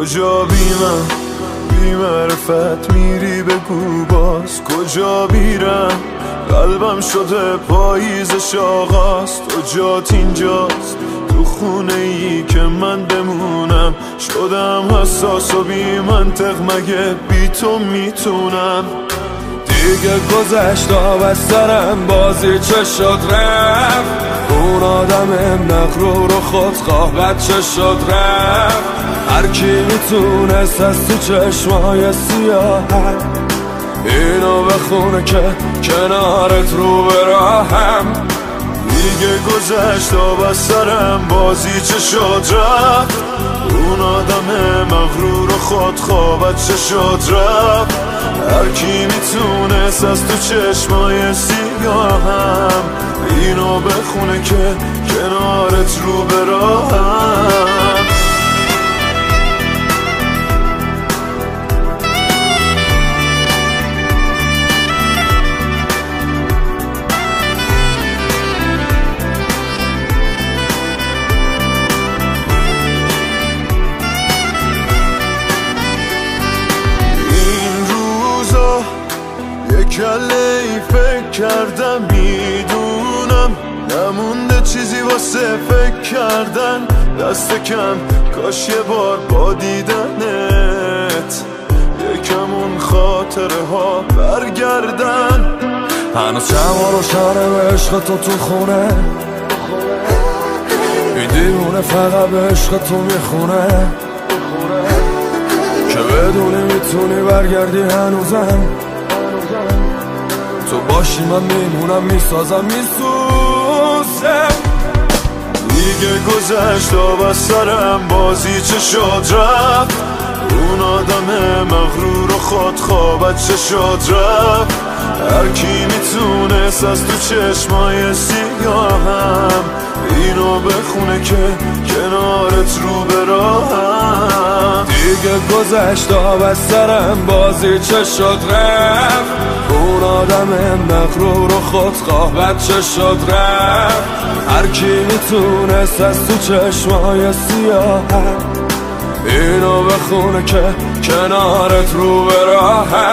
کجا بی من بی معرفت میری بگو باز کجا میرم قلبم شده پاییزش آغاز تو جات اینجاست تو خونه ای که من بمونم شدم حساس و بی منطق مگه بی تو میتونم دیگه گذشت و از سرم بازی چه شد رفت اون آدم مغرور و خودخواه بچه شد رفت هر کی میتونست از تو چشمای سیاهم اینو بخونه که کنارت رو به راهم دیگه گذشت و از سرم بازی چه شد رفت اون آدم مغرور و خودخواه بچه شد رفت هر کی میتونست از تو چشمای سیاهم اینو بخونه که کنارت رو به راهم کله ای فکر کردم میدونم نمونده چیزی واسه فکر کردن دست کم کاش یه بار با دیدنت یکم اون خاطره ها برگردن هنوز شما روشنه به عشق تو خونه این دیوونه فقط به عشق تو میخونه که بدونی میتونی برگردی هنوزم تو باشی من میمونم میسازم میسوزم دیگه گذشت و از سرم بازی چه شد رفت اون آدم مغرور و خودخواه بچه شد رفت هر کی میتونست از تو چشمای سیاهم اینو بخونه که کنارت رو به راهم دیگه گذشت و از سرم بازی چه شد رفت اون آدم مغرور و خودخواه بچه شد رفت هر کی میتونست از تو چشمای سیاهم اینو بخونه که کنارت رو به راهم